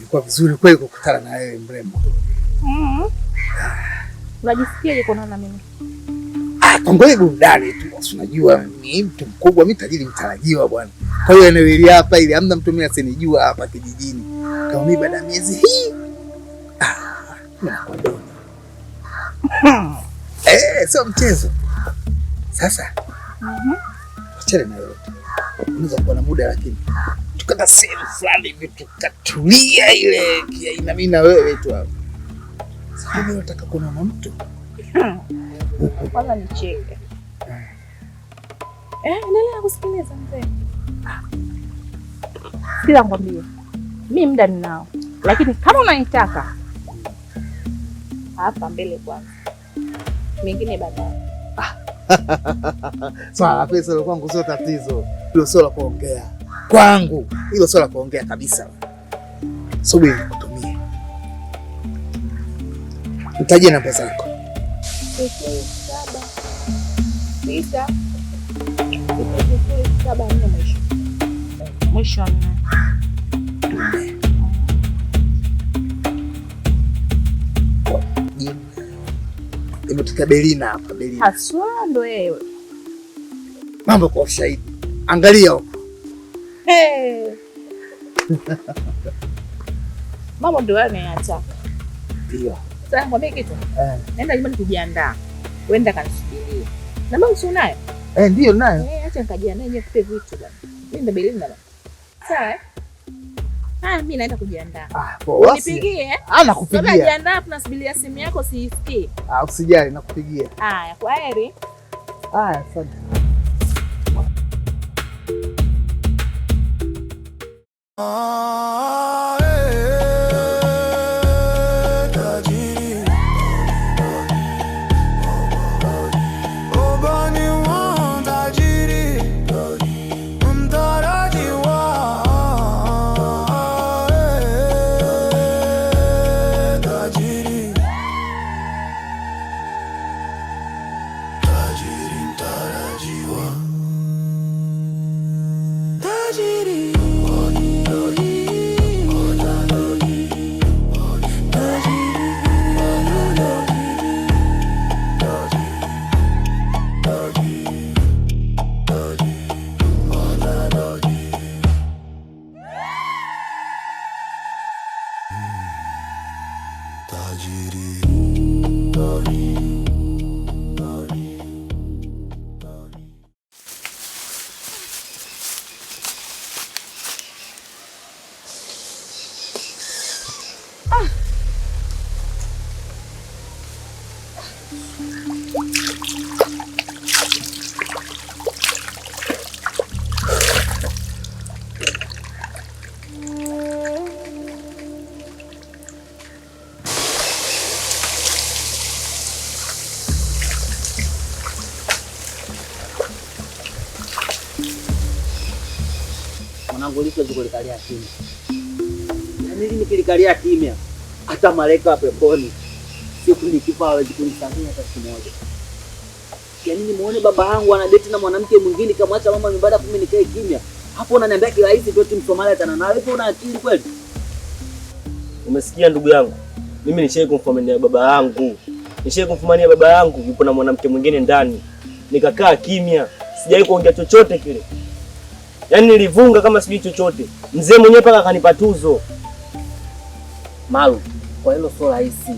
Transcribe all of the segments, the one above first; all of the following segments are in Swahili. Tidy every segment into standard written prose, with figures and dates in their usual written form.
Ilikuwa vizuri kweli kukutana na wewe mrembo. Unajisikiaje kuonana na mimi? Kwangu burudani tu. Unajua mimi mtu mkubwa, mimi tajiri mtarajiwa bwana. Kwa hiyo eneo hili hapa ili hamna mtu mimi asinijua hapa kijijini. Kama mimi baada ya miezi hii nakuwa doni. Sio mchezo. Sasa achana na yote. Unaweza kuwa na muda lakini tukata sehemu fulani hivi tukatulia ile kiaina mimi na wewe tu hapo. Sasa mimi nataka kuona mtu. Kwanza nicheke. Endelea kusikiliza mzee. Sikiza ngwambie. Mimi muda ninao. Lakini kama unanitaka hapa mbele kwanza. Mengine baadaye. Swala pesa kwangu sio tatizo. Hilo sio la kuongea. Kwangu hilo sio la kuongea kabisa. Subiri nikutumie. Nitajie namba zako. 7 mwisho. Imetokea Belina hapa, Belina. Haswa ndo wewe. Mambo kwa ushahidi. Angalia huko. Mama ndo anayataka. Ndio. Sasa ngombe kitu. Nenda nyumbani kujiandaa. Wenda kanisubirie. Na mama si unayo? Ndio nayo. Acha nikajiandaa yenyewe kupe vitu bwana. Mimi ndo Belina bwana. Sawa? Mimi naenda kujiandaa. Poa. Nipigie. Nakupigia. Sasa jiandaa, tunasubiria simu yako siisikii. Usijali nakupigia. Kwaheri. Asante. Mwanangu kulikalia kimya. Yaani nikilikalia kimya hata malaika wa peponi siku nikifa hawezi kunisamia hata siku moja. Yaani nimuone baba yangu anadeti na mwanamke mwingine kamwacha mama nyumbani afu mimi nikae kimya. Hapo unaniambia kirahisi tu eti Msomali atana nawe, hivi una akili kweli? Umesikia ndugu yangu? Mimi nishaye kumfumania baba yangu. Baba yangu yupo na mwanamke mwingine ndani. Nikakaa kimya, sijawahi kuongea chochote kile. Yaani nilivunga kama sijui chochote. Mzee mwenyewe paka akanipa tuzo. Malu, kwa hilo sio rahisi.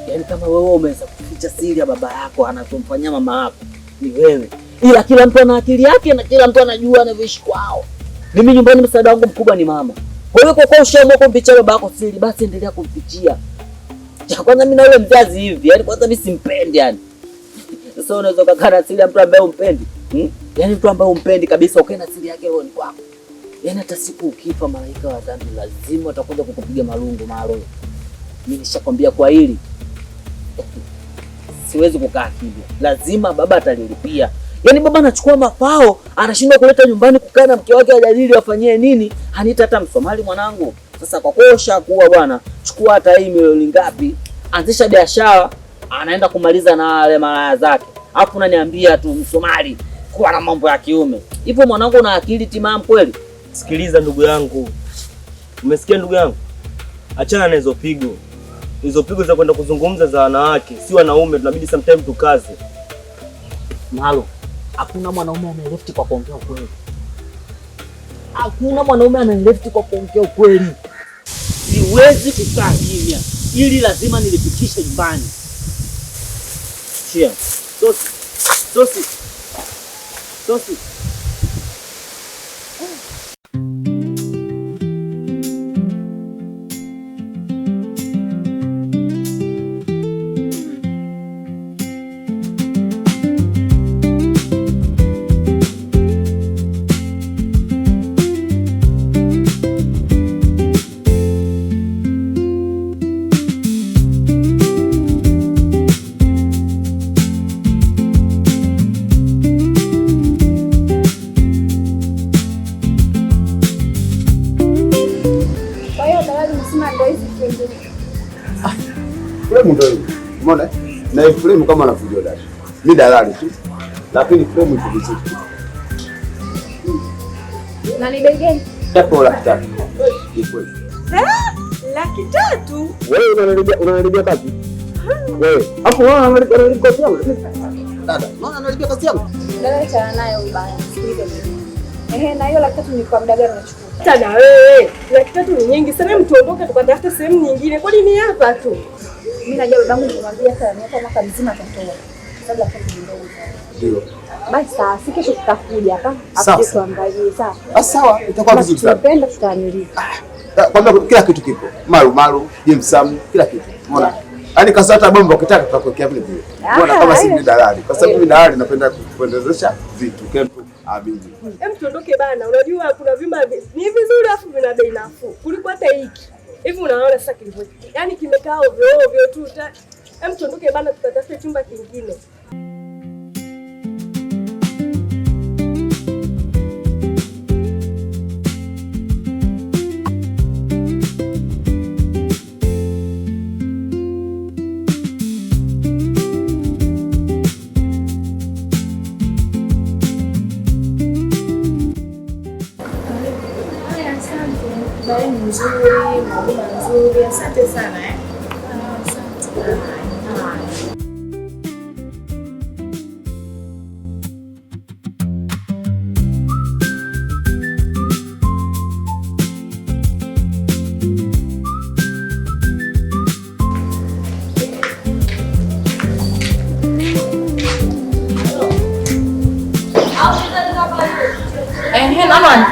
Yaani kama wewe umeweza kuficha siri ya baba yako anachomfanyia mama yako, ni wewe. Ila kila mtu ana akili yake na kila mtu anajua anavyoishi kwao. Mimi nyumbani msaada wangu mkubwa ni mama. Kwa hiyo kwa ushaamua kumfichia baba yako siri, basi endelea kumfichia. Cha kwanza mimi na yule mzazi hivi, yaani kwanza mimi simpendi yani. Sasa unaweza kukaa na siri ya mtu ambaye umpendi? Yaani mtu ambaye umpendi kabisa ukae na siri yake rohoni kwako. Yaani hata siku ukifa malaika wa dhambi lazima watakuja kukupiga malungu maro. Mimi nishakwambia kwa hili. Siwezi kukaa kimya. Lazima baba atalilipia. Yaani baba anachukua mafao, anashindwa kuleta nyumbani kukaa na mke wake ajadili wafanyie nini? Hanita hata Msomali mwanangu. Sasa kwa kosha kuwa bwana, chukua hata hii milioni ngapi? Anzisha biashara, anaenda kumaliza na wale malaya zake. Hapo unaniambia tu Msomali kuwa na mambo ya kiume. Hivyo mwanangu una akili timamu kweli? Sikiliza ndugu yangu. Umesikia ndugu yangu? achana na hizo pigo. Hizo pigo za kwenda kuzungumza za wanawake, si wanaume, tunabidi sometimes tukaze. Malo, hakuna mwanaume analefti kwa kuongea ukweli. Hakuna mwanaume analefti kwa kuongea ukweli. Siwezi kukaa kimya. Ili lazima nilipitishe nyumbani. Chia. Sosi. Fremu ndio hiyo. Umeona? Na hiyo fremu kama anafujo dada. Ni dalali tu. Lakini fremu iko vizuri. Na ni bei gani? Hapo laki tatu. Ni kweli. Laki tatu? Wewe unanilibia kazi? Wewe. Hapo wewe unanilibia kazi yangu. Dada, unaona unanilibia kazi yangu? Dada chana nayo mbaya. Sikiliza mimi. Na hiyo laki tatu ni kwa muda gani unachukua? Sana wewe. Laki tatu ni nyingi sana, mtuondoke tukatafuta sehemu nyingine. Kwani ni hapa tu? Mimi najua babangu nilimwambia sana miaka mwaka mzima atatoa. Sababu laki tatu ndio. Ndio. Basi sasa kesho tutakuja hapa. Sawa. Hapo tuangalie sawa. Sawa, itakuwa vizuri sana. Tunapenda tutaaniliza. Kwamba kila kitu kipo. Maru, jimsamu, kila kitu. Umeona? Yaani kasa hata bomba ukitaka tutakuwekea vile vile. Umeona kama si dalali. Kwa sababu mimi dalali napenda kuendezesha vitu kempu abiji. Tuondoke bana. Unajua kuna vyumba ni vizuri afu vina bei nafuu. Kuliko hata hiki. Hivi unaona sasa kilivyo. Yaani kimekaa ovyo tu. Tuondoke bana tukatafute chumba kingine. Bari nzuri, huduma nzuri. Asante sana Asante.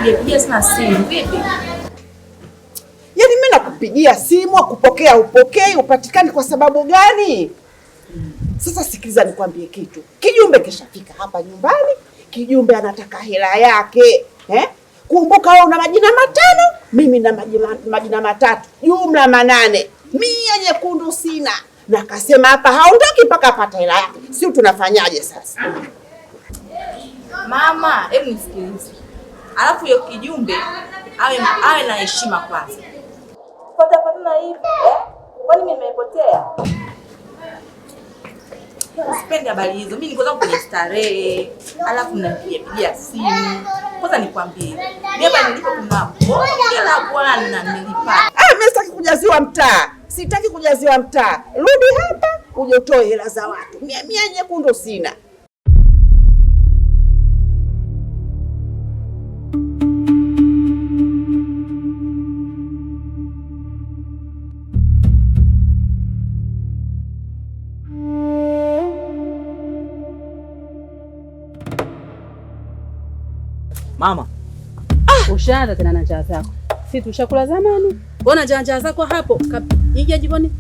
Nipigie sana simu. Vipi? Yaani mimi nakupigia simu akupokea upokei, upatikani kwa sababu gani? Sasa sikiliza nikwambie kitu. Kijumbe kishafika hapa nyumbani, kijumbe anataka hela yake. Kumbuka wewe una majina 5, mimi na majina 3, jumla 8. Mia nyekundu sina. Na akasema hapa haondoki mpaka apate hela yake. Sio tunafanyaje sasa? Mama, hebu nisikilize. Alafu hiyo kijumbe awe na heshima kwanza. Fatana hivi, kwani mimi nimepotea? Sipendi habari hizo. Mimi niko zangu kwenye starehe. Alafu mnapigia simu. Kwanza nikwambie. Mimi hapa nilipo kuna kila bwana nilipata. Mimi sitaki kujaziwa mtaa. Sitaki kujaziwa mtaa. Rudi hapa uje utoe hela za watu. Mia nyekundu sina. Mama. Ushaanza tena na njaa zako. Si tushakula zamani. Mbona njaa zako hapo? Ija jikoni.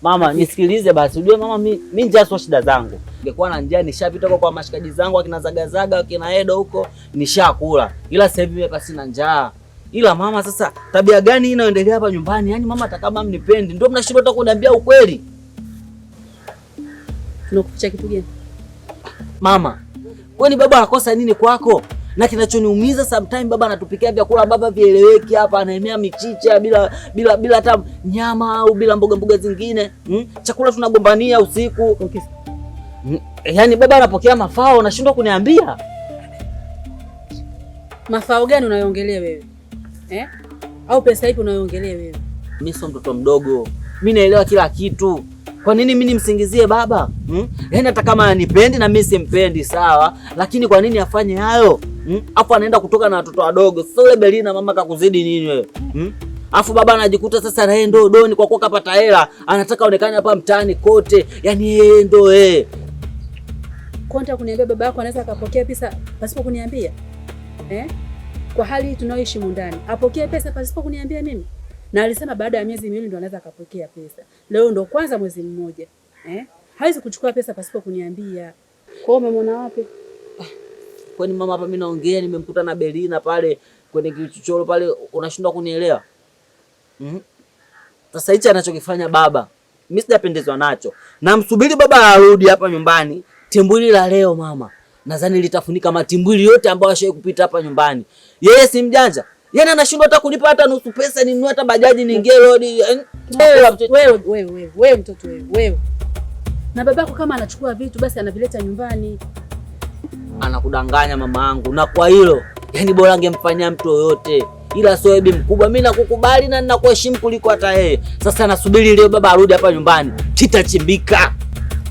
Mama, nisikilize basi. Unajua mama, mimi njaa sio shida zangu. Ningekuwa na njaa nishapita kwa mashikaji zangu akina Zagazaga, akina Edo huko, nishakula. Ila sasa hivi mimi hapa sina njaa. Ila mama, sasa tabia gani inaendelea hapa nyumbani? Yaani mama hata kama mnipendi, ndio mnashindwa hata kuniambia ukweli. Tunakuficha kitu gani? Mama, kwani baba anakosa nini kwako? Na kinachoniumiza sometimes baba anatupikia vyakula baba vieleweki hapa, anaemea michicha bila hata nyama au bila mboga zingine. Chakula tunagombania usiku. Okay. Yaani baba anapokea mafao, nashindwa kuniambia. Mafao gani unayoongelea wewe? Au pesa ipi unayoongelea wewe? Mimi sio mtoto mdogo. Mimi naelewa kila kitu. Kwa nini mimi nimsingizie baba? Yaani hata kama anipendi na mimi simpendi sawa, lakini kwa nini afanye hayo? Afu anaenda kutoka na watoto wadogo. Sasa yule Belina mama kakuzidi nini wewe? Afu baba anajikuta sasa naye ndo doni kwa kuwa kapata hela, anataka aonekane hapa mtaani kote. Yaani yeye ndo Konta kuniambia baba yako anaweza akapokea pesa pasipo kuniambia? Kwa hali hii tunaoishi mundani, apokee pesa pasipo kuniambia mimi? Na alisema baada ya miezi miwili ndo anaweza akapokea pesa. Leo ndo kwanza mwezi mmoja. Hawezi kuchukua pesa pasipo kuniambia. Kwa hiyo umemwona wapi? Kwani mama hapa mimi naongea nimemkuta na Belina pale kwenye kichochoro pale, unashindwa kunielewa? Sasa hichi anachokifanya baba, mimi sijapendezwa nacho. Namsubiri baba arudi hapa nyumbani. Timbwili la leo mama, nadhani litafunika matimbwili yote ambayo ashawahi kupita hapa nyumbani. Yeye si mjanja. Yeye anashindwa hata kunipa hata nusu pesa ninunue hata bajaji niingie lodi. Wewe mtoto wewe. Na babako kama anachukua vitu basi anavileta nyumbani. Anakudanganya mama yangu, na kwa hilo yani bora angemfanyia mtu yoyote, ila sio bibi mkubwa. Mimi nakukubali na ninakuheshimu kuliko hata yeye. Sasa nasubiri leo baba arudi hapa nyumbani, kitachimbika.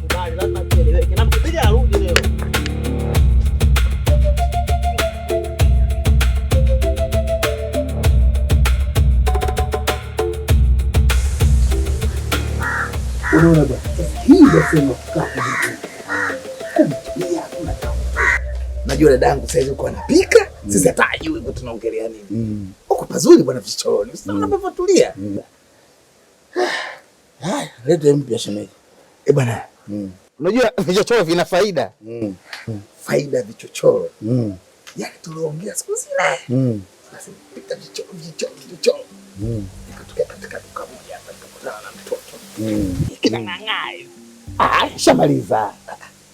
Kubali, lazima kieleweke. Namsubiri arudi leo. Unaona bwana, hii ndio sema kukaa. Najua dadangu sasa yuko anapika, sisi hata ajui kwa tunaongelea nini. Uko pazuri bwana vichochoroni. Usiona unapotulia. Haya, leo mpya shemeji. Bwana. Unajua vichochoro vina faida. Faida vichochoro. Yaani tuliongea siku zile. Basi pita vichochoro. Nikatokea katika duka moja hapa nikakutana na mtoto. Kinang'aa. Shamaliza.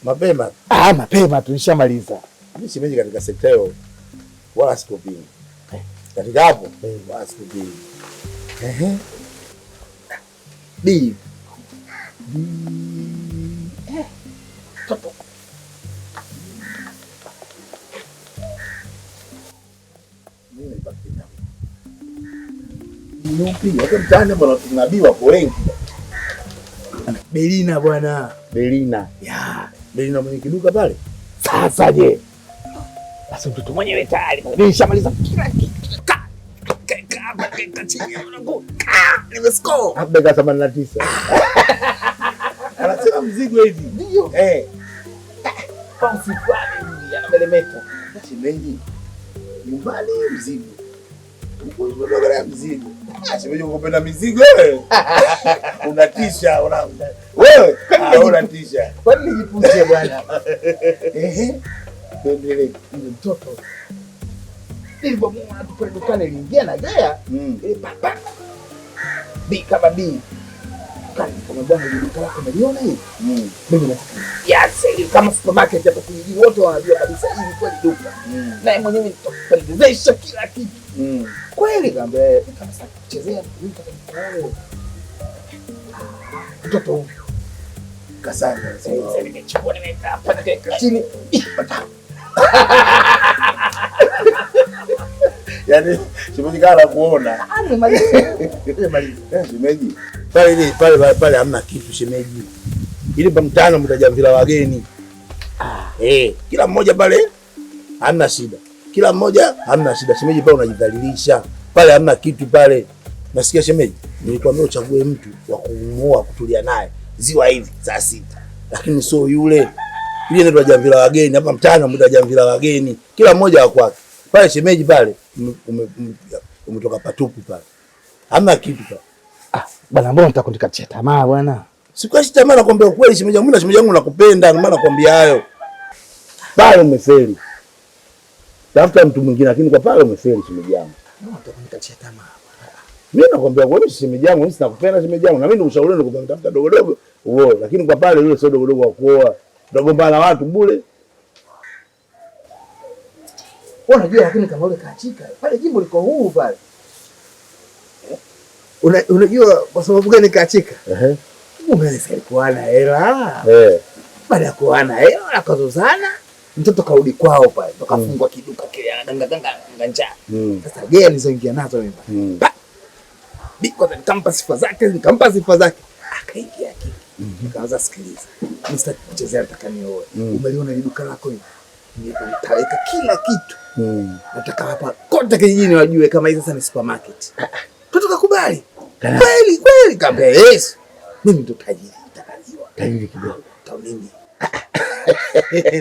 Mapema. Mapema tu nishamaliza. Mimi shemeji katika sekta hiyo wala sikupingi. Katika hapo wala sikupingi. Bi. Watu mtaani bwana tunabii wako wengi. Belina bwana. Belina. Belina mwenye kiduka pale. Sasa je. Basi mtoto mwenyewe tayari. Nishamaliza kila kitu. Nimescore. Labda kama 89. Anasema mzigo hivi. Ndio. Pausi fulani anamelemeta. Shemeji. Nyumbani mzigo. Unaangalia mzigo. Shemeji ukipenda mizigo wewe. Unatisha wewe. Unatisha. Kwani nijipuzie bwana. Ndio mtoto. Nilipomwona tu pale dukani niliingia na gea. Ile papa. Bi kama bi. Kama bwana duka lako umeliona hili? Mimi nataka kama supermarket hapa kijiji wote wanajua kabisa hili kweli duka. Naye mwenyewe nitapendezesha kila kitu. Kweli kambe kama sasa kuchezea mtoto mtoto huyu. Kasana. Sasa nimechukua nimeweka hapa na chini. Yaani shemeji kana kuona. Shemeji. Pale hamna kitu shemeji. Ili pa mtano mtajamvila wageni. Kila mmoja pale hamna shida. Kila mmoja hamna shida. Shemeji pale unajidhalilisha. Pale hamna kitu pale. Nasikia shemeji, nilikwambia uchague mtu wa kumuoa kutulia naye. Ziwa hivi saa 6. Lakini sio yule. Ile ndio jamvila wageni. Hapa mtano mtajamvila wageni. Kila mmoja wa kwake. Pale shemeji pale umetoka patupu pale. Hamna kitu pale. Bwana mbona unataka kunikatia tamaa bwana? Sikuachi tamaa, nakwambia ukweli shemeji yangu, na shemeji yangu nakupenda, ndio maana nakwambia hayo. Pale umefeli. Tafuta mtu mwingine, lakini kwa pale umefeli shemeji yangu. Mbona unataka kunikatia tamaa? Mimi nakwambia kwa nini shemeji yangu, mimi sinakupenda shemeji yangu, na mimi nikushauri nikupa tafuta dogo dogo uoe, lakini kwa pale yule sio dogo dogo wa kuoa. Utagombana na watu bure. Unajua lakini kama ule kaachika, pale jimbo liko huru pale. Unajua kwa sababu gani kaachika? Umeeleza alikuwa ana hela. Baada ya kuwa ana hela akazozana, mtoto karudi kwao pale, tukafungwa kiduka kile ganga njaa. Sasa je, alizoingia nazo mimi. Kwanza nikampa sifa zake, akaingia akili. Nikaanza sikiliza. Mstaki kuchezea nataka nioe. Umeliona ile duka lako hili? Nitaweka kila kitu. Nataka hapa kote kijijini wajue kama hii sasa ni supermarket. Tukakubali. Kweli kaambia yes. Mimi ndo tajiri, nitakaliwa. Tajiri kidogo. Taunini.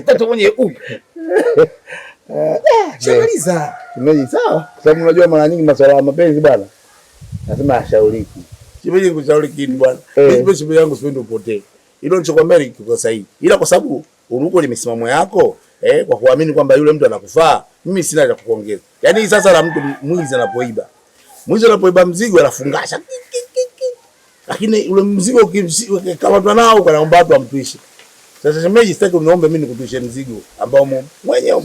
Tatu mwenye huyu. Shamaliza. Shemeji sawa. Sababu unajua mara nyingi masuala ya mapenzi bwana. Nasema ashauriki. Shemeji kushauri kitu bwana. Mimi shemeji yangu sipendi upotee. Hilo nilichokuambia ni kiko sahihi. Ila kwa sababu uruko ni misimamo yako, kwa kuamini kwamba yule mtu anakufaa, mimi sina cha kukuongeza. Yaani sasa la mtu mwizi anapoiba. Mwizi anapoiba mzigo anafungasha. Lakini ule mzigo ukikamatwa nao kanaomba watu amtwishe. Sasa shemeji sitaki uniombe mimi nikutuishe mzigo ambao mwenyewe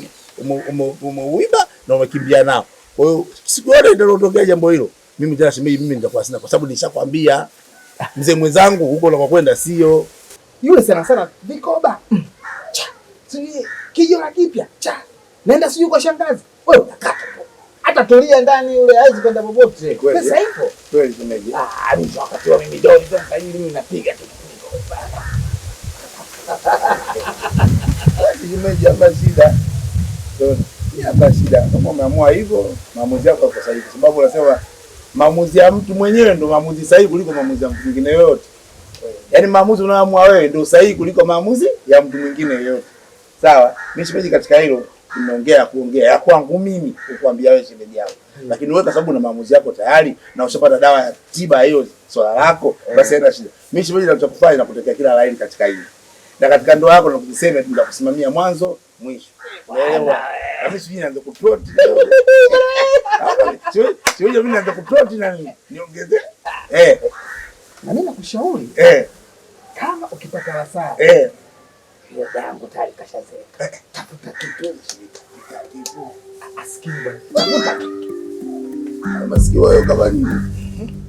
umeuiba na umekimbia nao. Kwa hiyo siku yote itatokea jambo hilo. Mimi tena shemeji mimi nitakuwa sina kwa sababu nishakwambia mzee mwenzangu huko unakokwenda sio. Yule sana vikoba. Sijui kijora kipya. Naenda sijui kwa shangazi. Wewe utakata. Hata tulia ndani yule haizi kwenda popote. Pesa ipo. Kweli shemeji. Mimi wakati wa mimi doni sasa hivi mimi napiga tu. Shemeji hapa shida. Hapa shida. Kama umeamua hivyo, maamuzi yako yako sahihi. Kwa sababu unasema maamuzi ya mtu mwenyewe ndio maamuzi sahihi kuliko maamuzi ya mtu mwingine yoyote. Yaani maamuzi unaoamua wewe ndio sahihi kuliko maamuzi ya mtu mwingine yoyote. Sawa? Mimi shemeji katika hilo nimeongea ya kwangu mimi kukuambia wewe shemeji yangu. Lakini wewe kwa sababu una maamuzi yako tayari na ushapata dawa ya tiba hiyo swala lako, basi haina shida. Mimi shemeji ninachokufanya na kutekea kila laini katika hili. Na katika ndoa yako nakusemea ndio kusimamia mwanzo mwisho. Unaelewa? Mimi sijui naanza kuplot. Sio mimi naanza kuplot na niongeze. Na mimi nakushauri. Kama ukipata wasaa. Hiyo dangu tayari kashazeka. Tafuta kitu kitu. Asikii bwana. Tafuta kitu. Masikio wewe kama nini?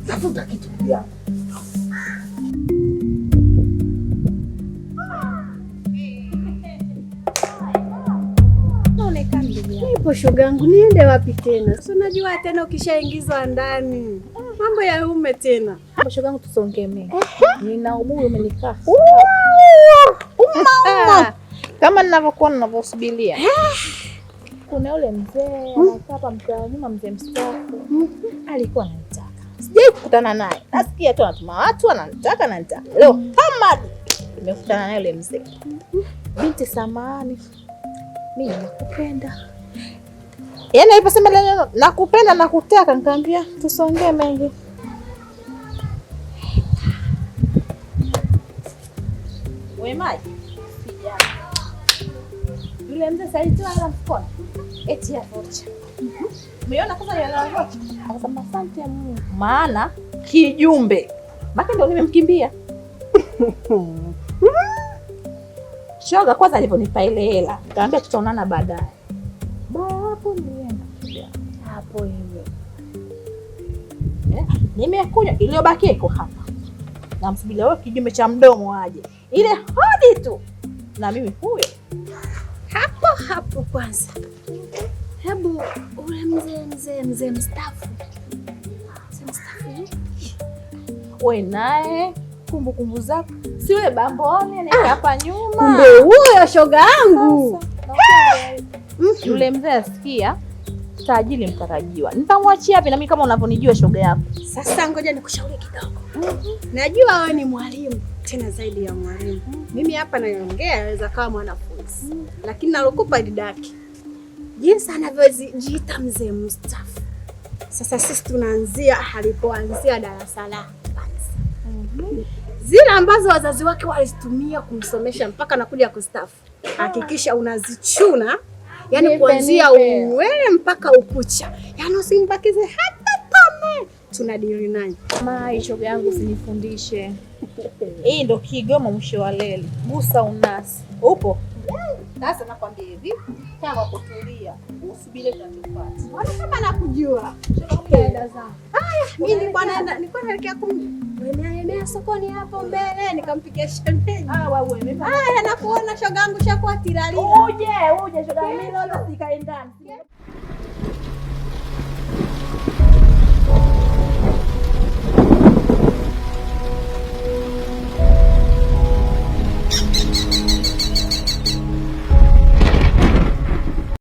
Tafuta kitu pia. Ipo shogangu, niende wapi tena? Si unajua tena ukishaingizwa ndani mambo ya ume tena. Hapo shogangu tusongee mimi. Nina ubuyu umenikaa. Kama ninavyosubiria. Kuna yule mzee anakaa hapa mtaa nyuma, mzee mstaafu. Alikuwa ananitaka. Sijai kukutana naye. Nasikia tu anatuma watu ananitaka. Leo kama nimekutana na yule mzee. Binti samani. Mimi nakupenda. Yaani aliposema leo nakupenda na kutaka, nikamwambia tusongee mengi. Wewe maji. Sijana. Yule mzee salitoa hela mfukoni. Eti ya vocha. Umeona kwanza ya vocha? Akasema asante Mungu. Maana kijumbe. Baki ndio nimemkimbia. Shoga kwanza aliponipa ile hela, nikamwambia tutaonana baadaye. Hapo nienda. Hapo hiyo. Nimekuja iliyobaki iko hapa. Namsubiria wewe kijumbe cha mdomo aje. Ile hadi tu. Na mimi huyo. Hapo kwanza. Hebu ule mzee mstaafu. Wewe naye kumbukumbu zako si wewe bamboni anakaa hapa nyuma. Kumbe huyo shoga yangu. Yule mzee asikia tajiri mtarajiwa. Nitamwachia wapi na mimi kama unavyonijua shoga yako. Sasa ngoja nikushauri kidogo. Najua wewe ni mwalimu, tena zaidi ya mwalimu. Mimi hapa naongea naweza kama mwanafunzi. Lakini nalokupa didaki. Jinsi anavyojiita mzee mstaafu. Sasa sisi tunaanzia alipoanzia darasa la kwanza. Zile ambazo wazazi wake walizitumia kumsomesha mpaka nakuja kustaafu. Hakikisha unazichuna, yani kuanzia unywele mpaka ukucha. Yaani usimbakize hata tone. Tunadili naye. Mama, shoga yangu usinifundishe. Hii ndo Kigoma mwisho wa leli. Gusa unasi. Upo? Sasa nakwambia hivi, kama kutulia, usibile tutapata. Wala kama nakujua. Shoga zangu. Haya, mimi nilikuwa naelekea kumemea sokoni hapo mbele nikampikia shemeji. Wewe. Haya, nakuona shoga yangu shakuwa tilalila. Uje shoga yangu. Mimi lolo sikaendani.